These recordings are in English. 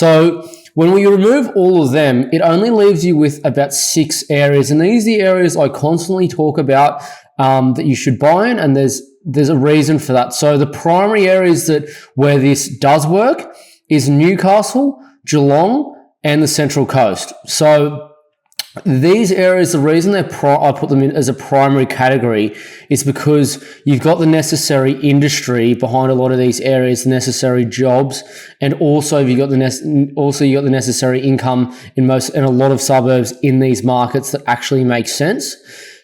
So when we remove all of them, it only leaves you with about 6 areas. And these are the areas I constantly talk about that you should buy in, and there's a reason for that. So the primary areas where this does work is Newcastle, Geelong, and the Central Coast. So these areas, the reason I put them in as a primary category is because you've got the necessary industry behind a lot of these areas, the necessary jobs, and also you got the necessary income in a lot of suburbs in these markets that actually make sense.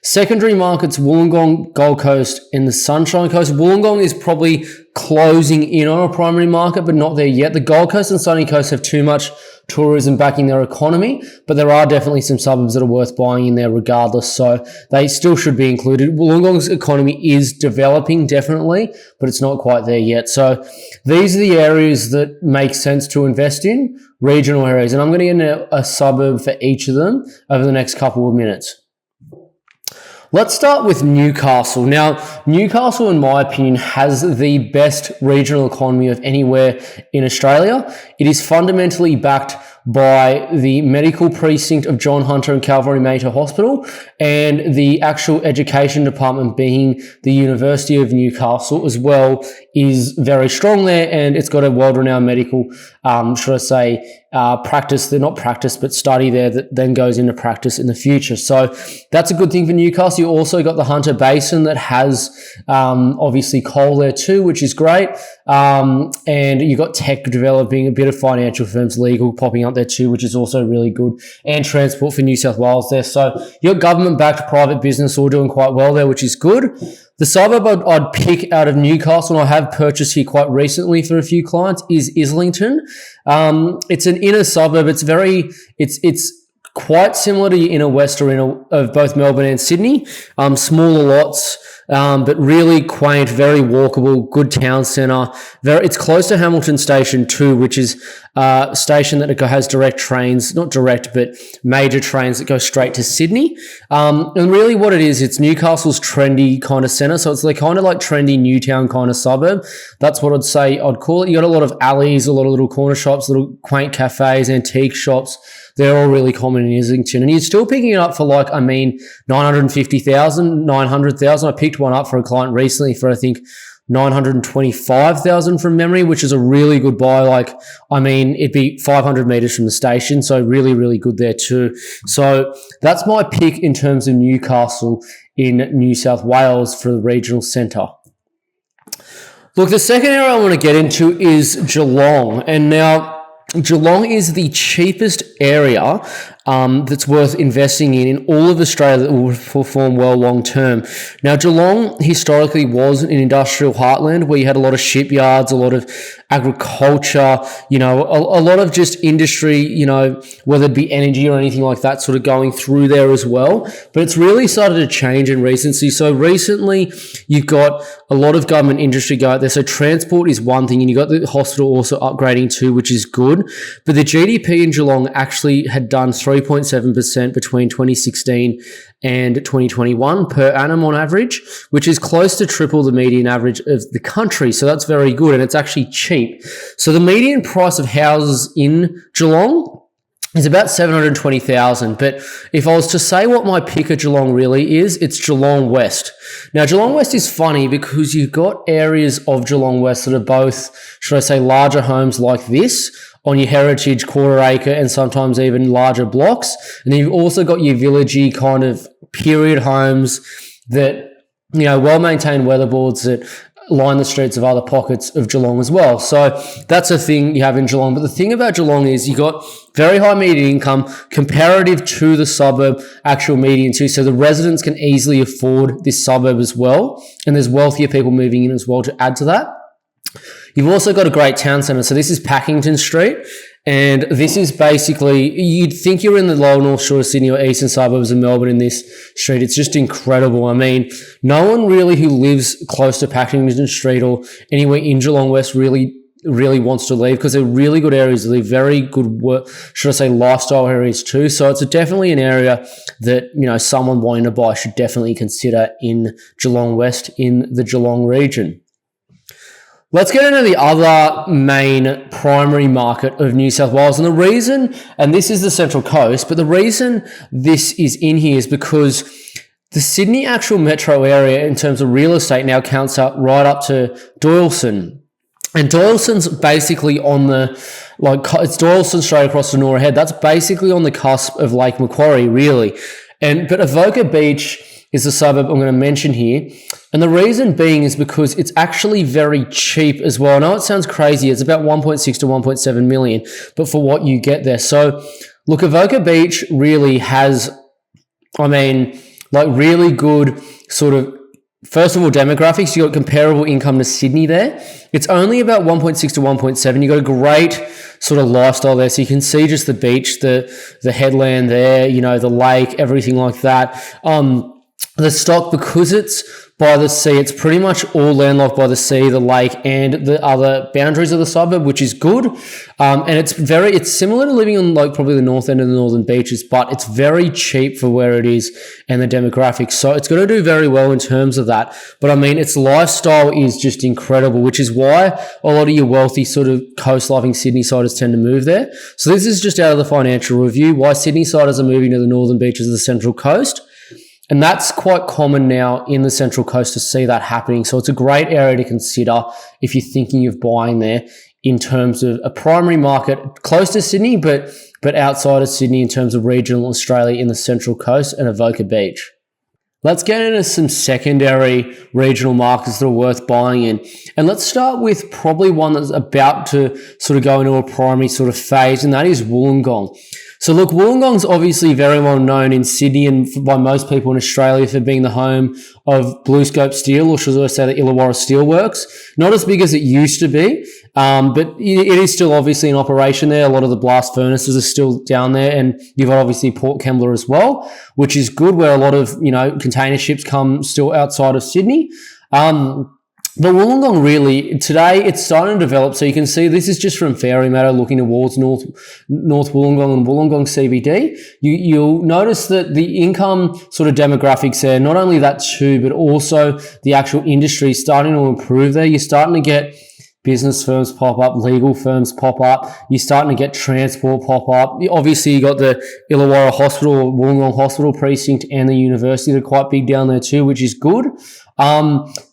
Secondary markets, Wollongong, Gold Coast, and the Sunshine Coast. Wollongong is probably closing in on a primary market, but not there yet. The Gold Coast and Sunny Coast have too much tourism backing their economy, but there are definitely some suburbs that are worth buying in there regardless, so they still should be included. Wollongong's economy is developing, definitely, but it's not quite there yet. So these are the areas that make sense to invest in, regional areas, and I'm going to get into a suburb for each of them over the next couple of minutes. Let's start with Newcastle. Now, Newcastle, in my opinion, has the best regional economy of anywhere in Australia. It is fundamentally backed by the medical precinct of John Hunter and Calvary Mater Hospital, and the actual education department, being the University of Newcastle as well, is very strong there, and it's got a world-renowned medical, practice. They're not practice, but study there that then goes into practice in the future. So that's a good thing for Newcastle. You also got the Hunter Basin that has obviously coal there too, which is great. And you got tech developing, a bit of financial firms, legal popping up there too, which is also really good, and transport for New South Wales there. So you got government-backed private business all doing quite well there, which is good. The suburb I'd pick out of Newcastle, and I have purchased here quite recently for a few clients, is Islington. It's an inner suburb. It's quite similar to your inner west or of both Melbourne and Sydney. Smaller lots, but really quaint, very walkable, good town centre. It's close to Hamilton Station too, which is a station that has direct trains, not direct, but major trains that go straight to Sydney. And really what it is, it's Newcastle's trendy kind of centre. So it's kind of like trendy Newtown kind of suburb. That's what I'd call it. You got a lot of alleys, a lot of little corner shops, little quaint cafes, antique shops. They're all really common in Islington, and you're still picking it up for 950,000, 900,000. I picked one up for a client recently for, I think, 925,000 from memory, which is a really good buy. It'd be 500 meters from the station. So really, really good there too. So that's my pick in terms of Newcastle in New South Wales for the regional centre. Look, the second area I want to get into is Geelong. And now, Geelong is the cheapest area that's worth investing in all of Australia that will perform well long term. Now, Geelong historically was an industrial heartland where you had a lot of shipyards, a lot of agriculture, a lot of just industry, whether it be energy or anything like that sort of going through there as well. But it's really started to change in recency. So recently you've got a lot of government industry go out there. So transport is one thing, and you've got the hospital also upgrading too, which is good. But the GDP in Geelong actually had done 3.7% between 2016 and 2021 per annum on average, which is close to triple the median average of the country. So that's very good, and it's actually cheap. So the median price of houses in Geelong is about 720,000. But if I was to say what my pick of Geelong really is, it's Geelong West. Now, Geelong West is funny because you've got areas of Geelong West that are both, larger homes like this on your heritage quarter acre and sometimes even larger blocks. And then you've also got your villagey kind of period homes that, well-maintained weatherboards that line the streets of other pockets of Geelong as well. So that's a thing you have in Geelong. But the thing about Geelong is you got very high median income comparative to the suburb actual median too. So the residents can easily afford this suburb as well. And there's wealthier people moving in as well to add to that. You've also got a great town centre. So this is Packington Street. And this is basically, you'd think you're in the lower North Shore of Sydney or eastern suburbs of Melbourne in this street. It's just incredible. I mean, no one really who lives close to Packington Street or anywhere in Geelong West really wants to leave, because they're really good areas to live, very good work, lifestyle areas too. So it's definitely an area that, someone wanting to buy should definitely consider in Geelong West in the Geelong region. Let's get into the other main primary market of New South Wales. And the reason, and this is the Central Coast, but the reason this is in here is because the Sydney actual metro area in terms of real estate now counts up right up to Doyleson. And Doyleson's basically on it's Doyleson straight across the Nora Head. That's basically on the cusp of Lake Macquarie, really. But Avoca Beach is the suburb I'm going to mention here. And the reason being is because it's actually very cheap as well. I know it sounds crazy. It's about 1.6 to 1.7 million, but for what you get there. So look, Avoca Beach really has, really good sort of, first of all, demographics. You got comparable income to Sydney there. It's only about 1.6 to 1.7. You got a great sort of lifestyle there. So you can see just the beach, the headland there, the lake, everything like that. The stock, because it's by the sea, it's pretty much all landlocked by the sea, the lake, and the other boundaries of the suburb, which is good. And it's similar to living on probably the north end of the northern beaches, but it's very cheap for where it is and the demographics. So it's going to do very well in terms of that. But its lifestyle is just incredible, which is why a lot of your wealthy sort of coast-loving Sydney-siders tend to move there. So this is just out of the Financial Review, why Sydney-siders are moving to the northern beaches of the Central Coast. And that's quite common now in the Central Coast to see that happening. So it's a great area to consider if you're thinking of buying there in terms of a primary market close to Sydney, but outside of Sydney in terms of regional Australia in the Central Coast and Avoca Beach. Let's get into some secondary regional markets that are worth buying in. And let's start with probably one that's about to sort of go into a primary sort of phase, and that is Wollongong. So look, Wollongong's obviously very well known in Sydney and by most people in Australia for being the home of BlueScope Steel, or should I say the Illawarra Steelworks. Not as big as it used to be, but it is still obviously in operation there. A lot of the blast furnaces are still down there, and you've got obviously Port Kembla as well, which is good, where a lot of, container ships come still outside of Sydney. But Wollongong really, today it's starting to develop. So you can see this is just from Fairy Meadow looking towards North Wollongong and Wollongong CBD. You'll notice that the income sort of demographics there, not only that too, but also the actual industry is starting to improve there. You're starting to get business firms pop up, legal firms pop up. You're starting to get transport pop up. Obviously, you got the Illawarra Hospital, Wollongong Hospital Precinct, and the university. They're quite big down there too, which is good.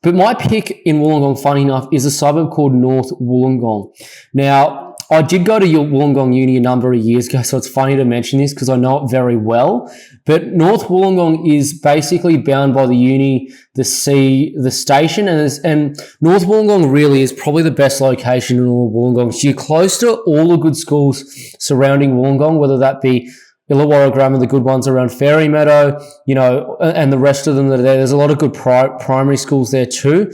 But my pick in Wollongong, funny enough, is a suburb called North Wollongong. Now, I did go to Wollongong Uni a number of years ago, so it's funny to mention this because I know it very well. But North Wollongong is basically bound by the uni, the sea, the station, and North Wollongong really is probably the best location in all of Wollongong. So you're close to all the good schools surrounding Wollongong, whether that be Illawarra Grammar, the good ones around Fairy Meadow, and the rest of them that are there. There's a lot of good primary schools there too,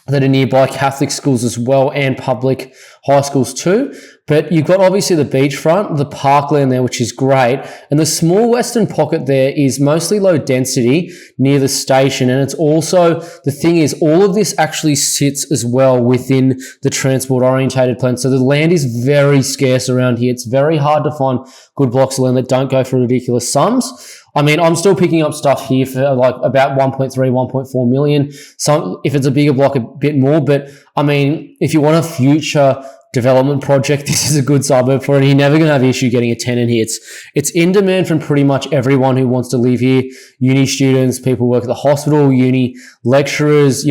that are nearby, Catholic schools as well, and public high schools too. But you've got obviously the beachfront, the parkland there, which is great. And the small western pocket there is mostly low density near the station. And it's also, the thing is, all of this actually sits as well within the transport orientated plan. So the land is very scarce around here. It's very hard to find good blocks of land that don't go for ridiculous sums. I'm still picking up stuff here for about 1.3, 1.4 million. Some, if it's a bigger block, a bit more. But if you want a future development project, this is a good suburb for it. You're never going to have issue getting a tenant here. It's in demand from pretty much everyone who wants to live here. Uni students, people who work at the hospital, uni lecturers,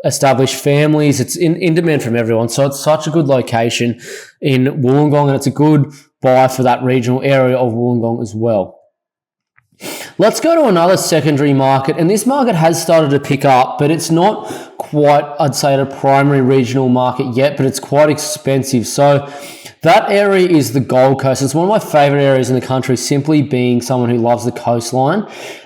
established families. It's in demand from everyone. So it's such a good location in Wollongong, and it's a good buy for that regional area of Wollongong as well. Let's go to another secondary market, and this market has started to pick up, but it's not quite, I'd say, at a primary regional market yet, but it's quite expensive. So that area is the Gold Coast. It's one of my favorite areas in the country, simply being someone who loves the coastline.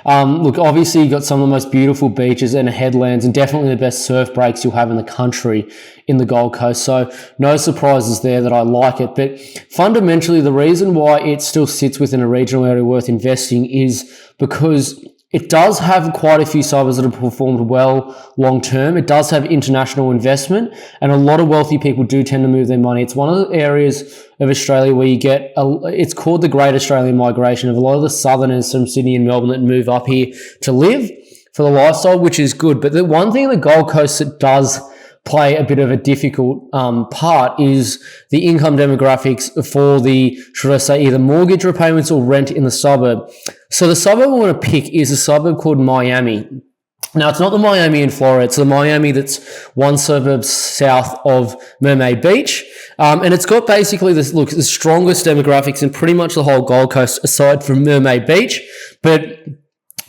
Look, obviously you've got some of the most beautiful beaches and headlands, and definitely the best surf breaks you'll have in the country in the Gold Coast. So no surprises there that I like it. But fundamentally, the reason why it still sits within a regional area worth investing is because it does have quite a few suburbs that have performed well long term. It does have international investment, and a lot of wealthy people do tend to move their money. It's one of the areas of Australia where you get, it's called the Great Australian Migration, of a lot of the southerners from Sydney and Melbourne that move up here to live for the lifestyle, which is good. But the one thing in the Gold Coast that does play a bit of a difficult part is the income demographics for the, should I say, either mortgage repayments or rent in the suburb. So the suburb I want to pick is a suburb called Miami. Now, it's not the Miami in Florida. It's the Miami that's one suburb south of Mermaid Beach. And it's got basically the strongest demographics in pretty much the whole Gold Coast aside from Mermaid Beach. But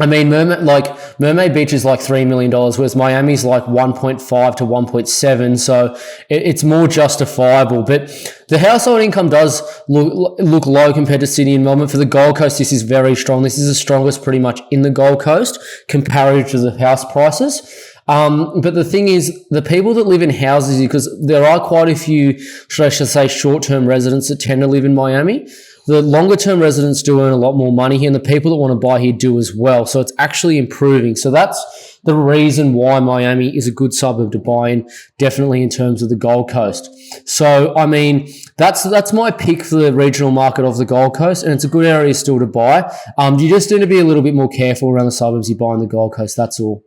I mean, Mermaid Beach is like $3 million, whereas Miami's like 1.5 to 1.7. So it's more justifiable. But the household income does look low compared to Sydney and Melbourne. For the Gold Coast, this is very strong. This is the strongest pretty much in the Gold Coast comparative to the house prices. But the thing is, the people that live in houses, because there are quite a few, should I say, short-term residents that tend to live in Miami. The longer-term residents do earn a lot more money here, and the people that want to buy here do as well. So it's actually improving. So that's the reason why Miami is a good suburb to buy in, definitely in terms of the Gold Coast. So, I mean, that's my pick for the regional market of the Gold Coast, and it's a good area still to buy. You just need to be a little bit more careful around the suburbs you buy on the Gold Coast, that's all.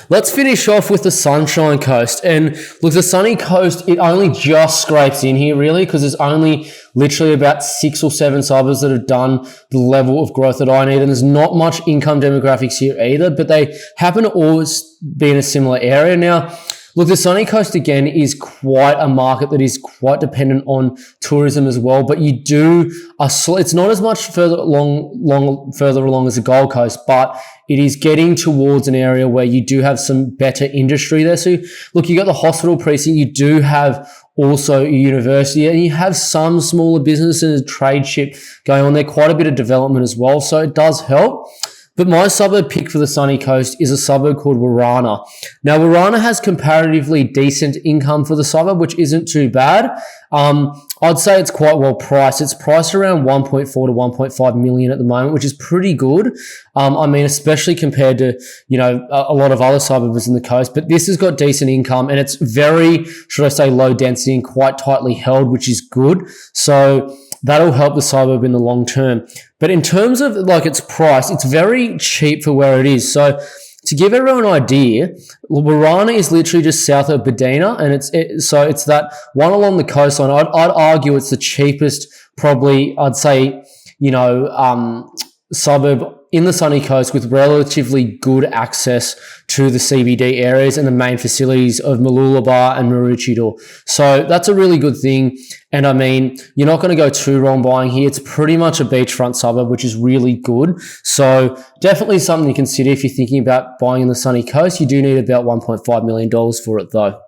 Let's finish off with the Sunshine Coast. And look, the Sunny Coast, it only just scrapes in here really because there's only literally about 6 or 7 suburbs that have done the level of growth that I need. And there's not much income demographics here either, but they happen to always be in a similar area. Now, look, the Sunny Coast, again, is quite a market that is quite dependent on tourism as well, but you do, it's not as much further along as the Gold Coast, but it is getting towards an area where you do have some better industry there. So, look, you got the hospital precinct, you do have also a university, and you have some smaller businesses and trade ship going on there, quite a bit of development as well, so it does help. But my suburb pick for the Sunny Coast is a suburb called Warana. Now, Warana has comparatively decent income for the suburb, which isn't too bad. I'd say it's quite well priced. It's priced around 1.4 to 1.5 million at the moment, which is pretty good. I mean, especially compared to, a lot of other suburbs in the coast, but this has got decent income and it's very, should I say, low density and quite tightly held, which is good. So that'll help the suburb in the long term. But in terms of its price, it's very cheap for where it is. So to give everyone an idea, Warana is literally just south of Badina, and it's that one along the coastline. I'd argue it's the cheapest, probably, I'd say, suburb in the Sunny Coast with relatively good access to the CBD areas and the main facilities of Mooloolaba and Maroochydore. So that's a really good thing. And I mean, you're not going to go too wrong buying here. It's pretty much a beachfront suburb, which is really good. So definitely something to consider if you're thinking about buying in the Sunny Coast. You do need about $1.5 million for it though.